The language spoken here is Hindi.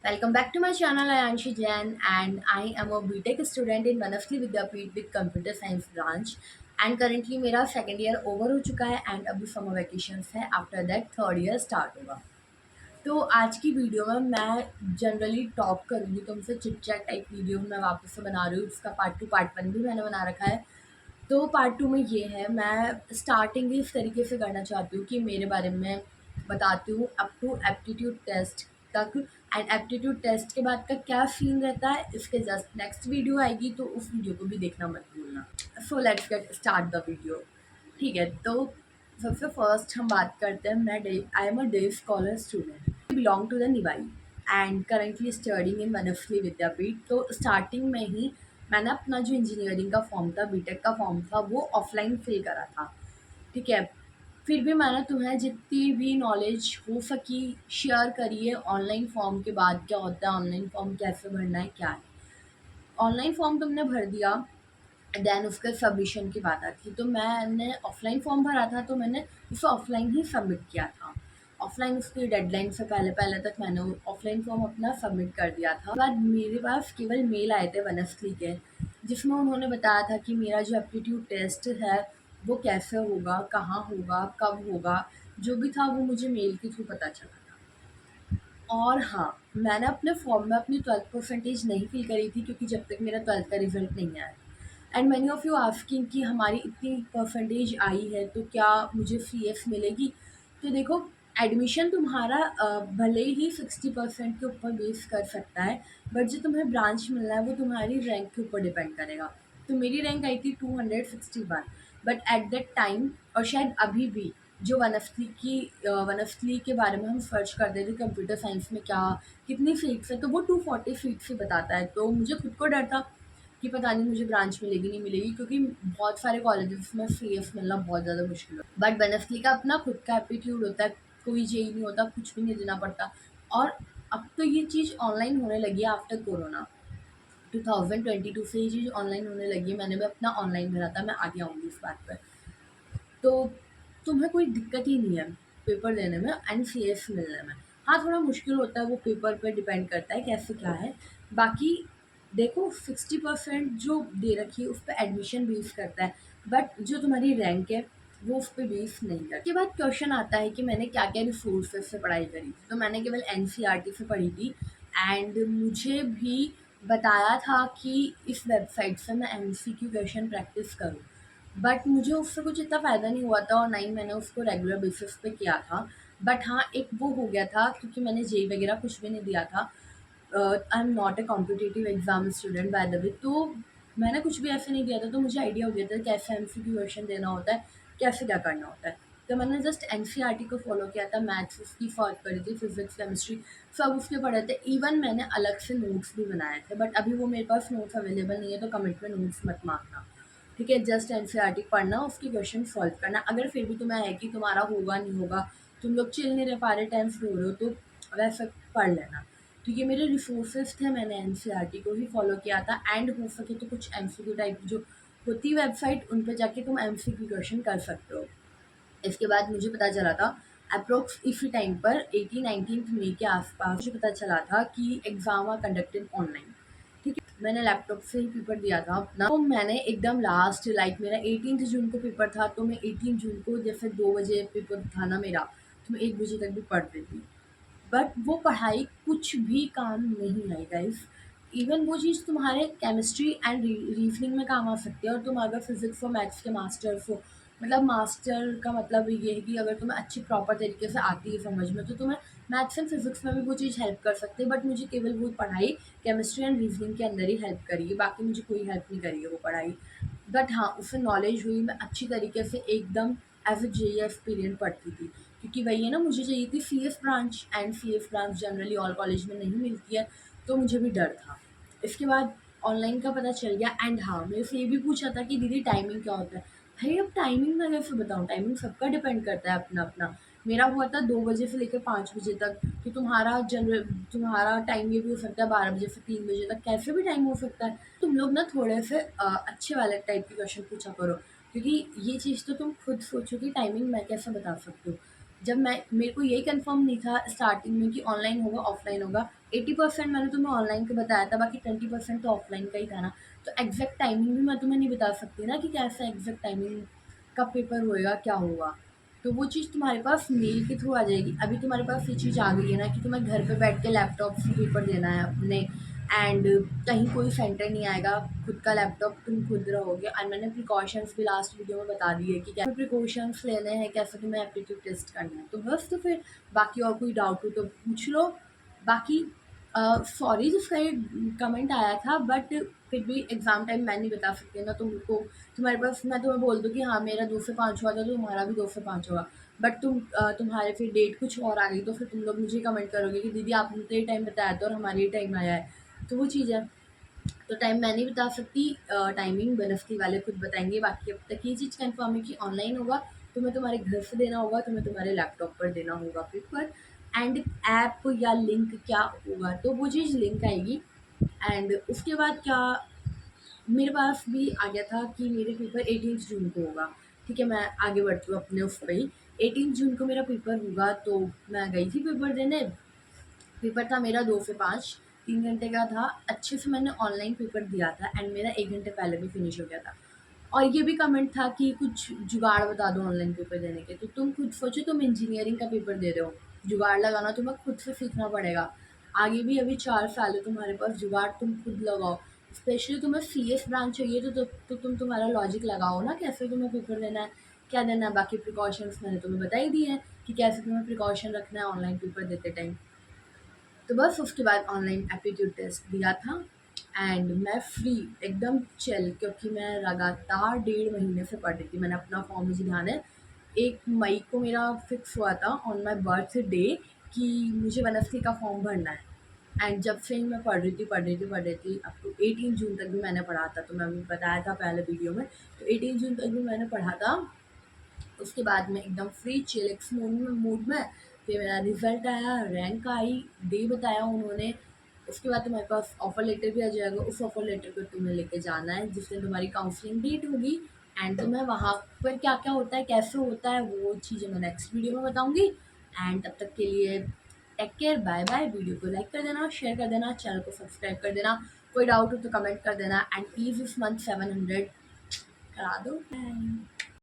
Welcome back to my channel. I am Anshi Jain and I am a BTech student in Manasli Vidyapeeth with Computer Science branch. And currently मेरा सेकेंड ईयर ओवर हो चुका है एंड अभी समर वेकेशंस है. After that third year start होगा. तो आज की वीडियो में मैं जनरली टॉक करूँगी तुमसे चिट चैट टाइप वीडियो मैं वापस से बना रही हूँ. इसका पार्ट टू पार्ट वन भी मैंने बना रखा है. तो पार्ट टू में ये है, मैं स्टार्टिंग इस तरीके से करना चाहती हूँ कि मेरे बारे में बताती हूँ अप टू एप्टीट्यूड टेस्ट तक. एंड एप्टीट्यूड टेस्ट के बाद का क्या सीन रहता है इसके जस्ट नेक्स्ट वीडियो आएगी, तो उस वीडियो को भी देखना मत भूलना. So let's get start the video. ठीक है, तो सबसे फर्स्ट हम बात करते हैं. I am a day scholar student, belong to the Niwai and currently studying in Banasthali Vidyapith. तो स्टार्टिंग में ही मैंने अपना जो इंजीनियरिंग का फॉर्म था, बीटेक का फॉर्म था, वो ऑफलाइन फिल करा था. ठीक है, फिर भी मैंने तुम्हें जितनी भी नॉलेज हो सकी शेयर करी है. ऑनलाइन फॉर्म के बाद क्या होता है, ऑनलाइन फॉर्म कैसे भरना है, क्या है. ऑनलाइन फॉर्म तुमने भर दिया, देन उसके सबमिशन की बात आती है. तो मैंने ऑफलाइन फॉर्म भरा था, तो मैंने उसे ऑफलाइन ही सबमिट किया था. ऑफलाइन उसकी डेडलाइन से पहले पहले तक मैंने ऑफलाइन फॉर्म अपना सबमिट कर दिया था. बाद मेरे पास केवल मेल आए थे वनस्थली के, जिसमें उन्होंने बताया था कि मेरा जो एप्टीट्यूड टेस्ट है वो कैसे होगा, कहाँ होगा, कब होगा. जो भी था वो मुझे मेल के थ्रू पता चला था. और हाँ, मैंने अपने फॉर्म में अपनी 12th परसेंटेज नहीं फिल करी थी, क्योंकि जब तक मेरा 12th का रिजल्ट नहीं आया. And many of you asking कि हमारी इतनी परसेंटेज आई है तो क्या मुझे सी मिलेगी. तो देखो, एडमिशन तुम्हारा भले ही 60% के ऊपर बेस कर सकता है, बट जो तुम्हें ब्रांच मिलना है वो तुम्हारी रैंक के ऊपर डिपेंड करेगा. तो मेरी रैंक आई थी 261. बट एट दैट टाइम, और शायद अभी भी, जो वनस्थली के बारे में हम सर्च करते थे कंप्यूटर साइंस में क्या कितनी फीट्स है, तो वो 240 फीट से बताता है. तो मुझे खुद को डर था कि पता नहीं मुझे ब्रांच मिलेगी नहीं मिलेगी, क्योंकि बहुत सारे कॉलेजेस में मिलना बहुत ज़्यादा मुश्किल होता है. बट वनस्थली का अपना खुद का एप्टीट्यूड होता है, कोई जेई नहीं होता, कुछ भी नहीं देना पड़ता. और अब तो ये चीज़ ऑनलाइन होने लगी है आफ्टर कोरोना. 2022 से ये चीज़ ऑनलाइन होने लगी है. मैंने भी अपना ऑनलाइन भरा था, मैं आगे आऊँगी इस बात पर. तो तुम्हें कोई दिक्कत ही नहीं है पेपर देने में एंड मिलने में. हाँ, थोड़ा मुश्किल होता है, वो पेपर पर डिपेंड करता है कैसे क्या है. बाकी देखो, 60% जो दे रखी है उस पर एडमिशन बेस करता है, बट जो तुम्हारी रैंक है वो उस पर बेस नहीं करता. उसके बाद क्वेश्चन आता है कि मैंने क्या क्या रिसोर्सेज से पढ़ाई करी थी. तो मैंने केवल एनसीईआरटी से पढ़ी थी. एंड मुझे भी बताया था कि इस वेबसाइट से मैं एमसीक्यू क्वेश्चन प्रैक्टिस करूँ, बट मुझे उससे कुछ इतना फ़ायदा नहीं हुआ था, और ना ही मैंने उसको रेगुलर बेसिस पे किया था. बट हाँ, एक वो हो गया था क्योंकि मैंने जेई वगैरह कुछ भी नहीं दिया था. I am not a competitive exam student by the way. तो मैंने कुछ भी ऐसे नहीं दिया था, तो मुझे आइडिया हो गया था कैसे एमसीक्यू क्वेश्चन देना होता है, कैसे क्या करना होता है. तो मैंने जस्ट एनसीईआरटी को फॉलो किया था. मैथ्स उसकी सॉल्व करी थी, फिजिक्स केमिस्ट्री सब उसके पढ़े थे. इवन मैंने अलग से नोट्स भी बनाए थे, बट अभी वो मेरे पास नोट्स अवेलेबल नहीं है, तो कमेंट में नोट्स मत मांगना. ठीक है, जस्ट एनसीईआरटी पढ़ना, उसके क्वेश्चन सॉल्व करना. अगर फिर भी तुम्हें है कि तुम्हारा होगा नहीं होगा, तुम लोग चिल नहीं रह पा रहे, टेंस हो रहे हो, तो वैसे पढ़ लेना. तो ये मेरे रिसोर्सेज थे, मैंने एनसीईआरटी को ही फॉलो किया था. एंड हो सके तो कुछ एमसीक्यू टाइप जो होती वेबसाइट, उन पर जाके तुम एमसीक्यू क्वेश्चन कर सकते हो. इसके बाद मुझे पता चला था अप्रोक्स इसी टाइम पर 18-19 मई के आसपास मुझे पता चला था कि एग्ज़ाम आर कंडक्टेड ऑनलाइन. ठीक है, मैंने लैपटॉप से ही पेपर दिया था अपना. तो मैंने एकदम लास्ट, लाइक मेरा 18 जून को पेपर था, तो मैं 18 जून को जैसे 2 बजे पेपर था ना मेरा, तो मैं 1 बजे तक भी पढ़ रही थी. बट वो पढ़ाई कुछ भी काम नहीं आई गाइस. इवन वो चीज़ तुम्हारे केमिस्ट्री एंड रीजनिंग में काम आ सकती है, और तुम अगर फिजिक्स और मैथ्स के मास्टर्स हो, मतलब मास्टर का मतलब ये है कि अगर तुम्हें अच्छी प्रॉपर तरीके से आती है समझ में, तो तुम्हें मैथ्स एंड फिजिक्स में भी वो चीज़ हेल्प कर सकती है. बट मुझे केवल वो पढ़ाई केमिस्ट्री एंड रीजनिंग के अंदर ही हेल्प करी है, बाकी मुझे कोई हेल्प नहीं करी है वो पढ़ाई. बट हाँ, उससे नॉलेज हुई, मैं अच्छी तरीके से एकदम एज ए जे एक्सपीरियंस पढ़ती थी. क्योंकि वही है ना, मुझे चाहिए थी branch, and branch generally all college में नहीं मिलती है, तो मुझे भी डर था. इसके बाद ऑनलाइन का पता चल गया. एंड हाँ, मेरे से ये भी पूछा था कि दीदी टाइमिंग क्या होता है. भाई, अब टाइमिंग मैं कैसे बताऊँ, टाइमिंग सबका डिपेंड करता है अपना अपना. मेरा हुआ था 2 बजे से लेकर 5 बजे तक. तो तुम्हारा टाइम ये भी हो सकता है 12 बजे से 3 बजे तक, कैसे भी टाइम हो सकता है. तुम लोग ना थोड़े से अच्छे वाले टाइप के क्वेश्चन पूछा करो, क्योंकि ये चीज़ तो तुम खुद सोचो कि टाइमिंग मैं कैसे बता सकती हूँ. जब मैं मेरे को यही कंफर्म नहीं था स्टार्टिंग में कि ऑनलाइन होगा ऑफलाइन होगा। 80% मैंने तुम्हें ऑनलाइन का बताया था, बाकी 20% तो ऑफलाइन का ही था ना। तो एग्जैक्ट टाइमिंग भी मैं तुम्हें नहीं बता सकती ना कि कैसा एग्जैक्ट टाइमिंग कब पेपर होएगा क्या होगा। तो वो चीज़ तुम्हारे पास मेल के थ्रू आ जाएगी। अभी तुम्हारे पास ये चीज़ आ गई है ना कि तुम्हें घर पे बैठ के लैपटॉप से पेपर देना है अपने, एंड कहीं कोई सेंटर नहीं आएगा, खुद का लैपटॉप तुम खुद रहोगे। और मैंने प्रिकॉशंस भी लास्ट वीडियो में बता दिए कि क्या प्रिकॉशंस लेने हैं, कैसे तुम्हें एप्टीट्यूड टेस्ट करना है। तो बस, तो फिर बाकी और कोई डाउट हो तो पूछ लो। बाकी सॉरी जिसका ये कमेंट आया था, बट फिर भी एग्ज़ाम टाइम मैं नहीं बता सकती ना तुमको। तुम्हारे पास मैं तुम्हें बोल दूँ कि हाँ मेरा 2 से 5 हुआ था, तो तुम्हारा भी 2 से 5 होगा। बट तुम्हारे फिर डेट कुछ और आ गई, तो फिर तुम लोग मुझे कमेंट करोगे कि दीदी आपने तो ये टाइम बताया था और हमारा ये टाइम आया है। तो वो चीज़ है। तो टाइम मैं नहीं बता सकती, टाइमिंग बनस्ती वाले खुद बताएंगे। बाकी अब तक ये चीज़ कन्फर्म है कि ऑनलाइन होगा, तुम्हें तुम्हारे घर से देना होगा, तुम्हें तुम्हारे लैपटॉप पर देना होगा पेपर। एंड ऐप या लिंक क्या होगा, तो वो चीज़ लिंक आएगी। एंड उसके बाद क्या, मेरे पास भी आ गया था कि मेरे पेपर 18 जून को होगा। ठीक है, मैं आगे बढ़ती हूँ अपने उस पर ही। 18 जून को मेरा पेपर होगा, तो मैं गई थी पेपर देने। पेपर था मेरा 2 से 5, 3 घंटे का था। अच्छे से मैंने ऑनलाइन पेपर दिया था एंड मेरा 1 घंटे पहले भी फिनिश हो गया था। और ये भी कमेंट था कि कुछ जुगाड़ बता दो ऑनलाइन पेपर देने के। तो तुम खुद सोचो, तुम इंजीनियरिंग का पेपर दे रहे हो, जुगाड़ लगाना तुम्हें खुद से सीखना पड़ेगा। आगे भी अभी 4 साल है तुम्हारे पास, जुगाड़ तुम खुद लगाओ। स्पेशली तुम्हें सीएस ब्रांच चाहिए तो तुम तुम्हारा लॉजिक लगाओ ना, कैसे तुम्हें पेपर देना है, क्या देना है। बाकी प्रिकॉशंस मैंने तुम्हें बता ही दी है कि कैसे तुम्हें प्रिकॉशन रखना है ऑनलाइन पेपर देते टाइम। तो बस उसके बाद ऑनलाइन एप्टीट्यूड टेस्ट दिया था एंड मैं फ्री एकदम चिल, क्योंकि मैं लगातार 1.5 महीने से पढ़ रही थी। मैंने अपना फॉर्म, मुझे ध्यान है 1 मई को मेरा फिक्स हुआ था ऑन माई बर्थडे कि मुझे वनस्ली का फॉर्म भरना है। एंड जब से ही मैं पढ़ रही थी अब तो 18 जून तक भी मैंने पढ़ा था। तो मैं अभी बताया था पहले वीडियो में, तो 18 जून तक भी मैंने पढ़ा था। उसके बाद में एकदम फ्री चिलक्स मूड में फिर मेरा रिजल्ट आया, रैंक आई, डे बताया उन्होंने। उसके बाद तुम्हारे पास ऑफर लेटर भी आ जाएगा। उस ऑफर लेटर को तुम्हें लेके जाना है जिस दिन तुम्हारी काउंसलिंग डेट होगी। एंड तुम्हें वहाँ पर क्या क्या होता है, कैसे होता है, वो चीज़ें मैं नेक्स्ट वीडियो में बताऊँगी। एंड तब तक के लिए take care, bye bye. Video को लाइक कर देना, शेयर कर देना, चैनल को सब्सक्राइब कर देना। कोई डाउट हो तो कमेंट कर देना। एंड प्लीज़ इस मंथ 700 करा दो। बाय।